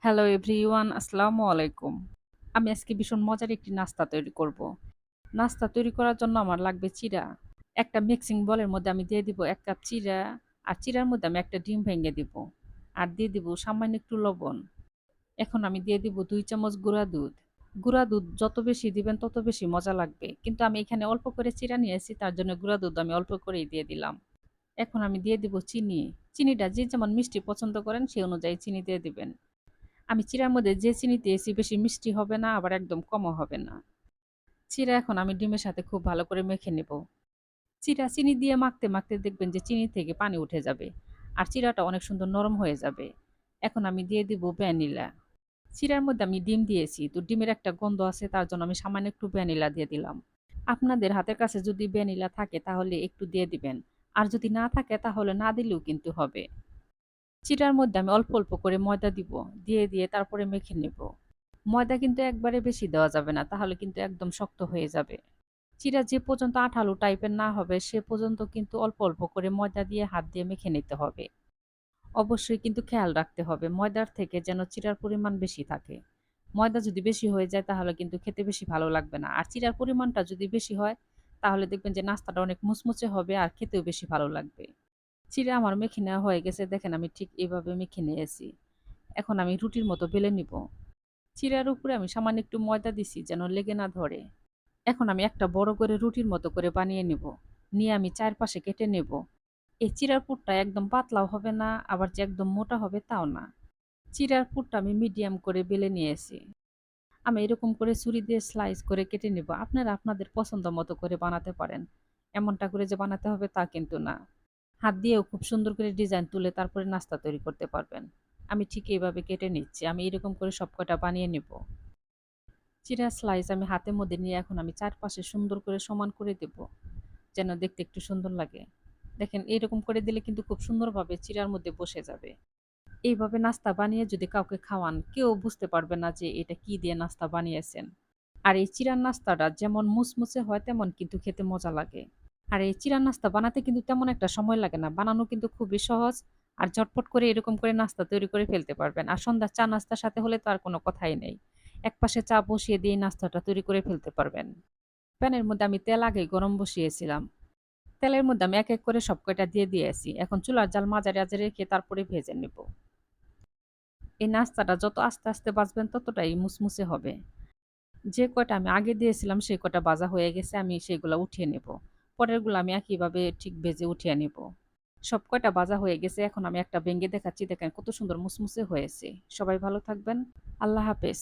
Hello everyone, আসসালামু আলাইকুম। আমি আজকে ভীষণ মজার একটি নাস্তা তৈরি করব। নাস্তা তৈরি করার জন্য আমার লাগবে চিড়া। একটা মিক্সিং বোলের মধ্যে আমি দিয়ে দিব ১ কাপ চিড়া, আর চিড়ার মধ্যে আমি একটা ডিম ভেঙে দিব। আর দিয়ে দিব সামান্য একটু লবণ। এখন আমি দিয়ে দিব ২ চামচ গুঁড়া দুধ। গুঁড়া দুধ যত বেশি দিবেন তত বেশি মজা লাগবে। কিন্তু আমি এখানে অল্প করে চিড়া নিয়েছি, তার জন্য গুঁড়া দুধ আমি অল্প করেই দিয়ে দিলাম। এখন আমি দিয়ে দিব চিনি। চিনিটা যে যেমন মিষ্টি পছন্দ করেন সেই অনুযায়ী চিনি দিয়ে দিবেন। আমি চিড়ার মধ্যে যে চিনি দিয়েছি বেশি মিষ্টি হবে না, আবার একদম কমও হবে না। চিড়া এখন আমি ডিমের সাথে খুব ভালো করে মেখে নেব। চিড়া চিনি দিয়ে মাখতে মাখতে দেখবেন যে চিনি থেকে পানি উঠে যাবে। আর চিড়াটা অনেক সুন্দর নরম হয়ে যাবে। এখন আমি দিয়ে দিব ভ্যানিলা। চিড়ার মধ্যে আমি ডিম দিয়েছি, তো ডিমের একটা গন্ধ আছে, তার জন্য আমি সামান্য একটু ভ্যানিলা দিয়ে দিলাম। আপনাদের হাতের কাছে যদি ভ্যানিলা থাকে তাহলে একটু দিয়ে দিবেন। আর যদি না থাকে তাহলে না দিলেও কিন্তু হবে। চিড়ার মধ্যে আমি অল্প অল্প করে ময়দা দিব। দিয়ে তারপরে মেখে নেব। ময়দা কিন্তু একবারে বেশি দেওয়া যাবে না, তাহলে কিন্তু একদম শক্ত হয়ে যাবে। চিড়া যে পর্যন্ত আঠালো টাইপের না হবে সে পর্যন্ত কিন্তু অল্প অল্প করে ময়দা দিয়ে হাত দিয়ে মেখে নিতে হবে। অবশ্যই কিন্তু খেয়াল রাখতে হবে ময়দার থেকে যেন চিড়ার পরিমাণ বেশি থাকে। ময়দা যদি বেশি হয়ে যায় তাহলে কিন্তু খেতে বেশি ভালো লাগবে না। আর চিড়ার পরিমাণটা যদি বেশি হয় তাহলে দেখবেন যে নাস্তাটা অনেক মুচমুচে হবে আর খেতেও বেশি ভালো লাগবে। চিড়া আমার মেখে নেওয়া হয়ে গেছে, দেখেন আমি ঠিক এভাবে মেখে নিয়েছি। এখন আমি রুটির মতো বেলে নিব। চিড়ার উপরে আমি সামান্য একটু ময়দা দিছি যেন লেগে না ধরে। এখন আমি একটা বড় করে রুটির মতো করে বানিয়ে নিব। নিয়ে আমি চারপাশে কেটে নেব। এই চিড়ার পুরটা একদম পাতলাও হবে না, আবার যে একদম মোটা হবে তাও না। চিড়ার পুরটা আমি মিডিয়াম করে বেলে নিয়েছি। আমি এরকম করে ছুরি দিয়ে স্লাইস করে কেটে নেব। আপনারা আপনাদের পছন্দ মতো করে বানাতে পারেন। এমনটা করে যে বানাতে হবে তা কিন্তু না। হাত দিয়েও খুব সুন্দর করে ডিজাইন তুলে তারপরে নাস্তা তৈরি করতে পারবেন। আমি ঠিক এইভাবে কেটে নিচ্ছি। আমি এরকম করে সবকটা বানিয়ে নেব। চিড়া স্লাইস আমি হাতের মধ্যে নিয়ে এখন আমি চারপাশে সুন্দর করে সমান করে দেব, যেন দেখতে একটু সুন্দর লাগে। দেখেন এইরকম করে দিলে কিন্তু খুব সুন্দরভাবে চিড়ার মধ্যে বসে যাবে। এইভাবে নাস্তা বানিয়ে যদি কাউকে খাওয়ান, কেউ বুঝতে পারবে না যে এটা কি দিয়ে নাস্তা বানিয়েছেন। আর এই চিড়ার নাস্তাটা যেমন মুচমুচে হয় তেমন কিন্তু খেতে মজা লাগে। আর এই চিড়ার নাস্তা বানাতে কিন্তু তেমন একটা সময় লাগে না। বানানো কিন্তু খুবই সহজ। আর ঝটপট করে এরকম করে নাস্তা তৈরি করে ফেলতে পারবেন। আর সন্ধ্যার চা নাস্তার সাথে হলে তো আর কোনো কথাই নেই। একপাশে চা বসিয়ে দিয়ে নাস্তাটা তৈরি করে ফেলতে পারবেন। প্যানের মধ্যে আমি তেল আগেই গরম বসিয়েছিলাম। তেলের মধ্যে আমি এক এক করে সব কয়টা দিয়ে দিয়েছি। এখন চুলার জাল মাঝারি আঁচে রেখে তারপরে ভেজে নেব। এই নাস্তাটা যত আস্তে আস্তে ভাজবেন ততটাই মুচমুচে হবে। যে কয়টা আমি আগে দিয়েছিলাম সেই কয়টা ভাজা হয়ে গেছে, আমি সেগুলা উঠিয়ে নেব। পরেরগুলো আমি একইভাবে ঠিক ভেজে উঠিয়ে নেব। সব কয়টা ভাজা হয়ে গেছে, এখন আমি একটা ভেঙে দেখাচ্ছি, দেখেন কত সুন্দর মুচমুচে হয়েছে। সবাই ভালো থাকবেন। আল্লাহ হাফেজ।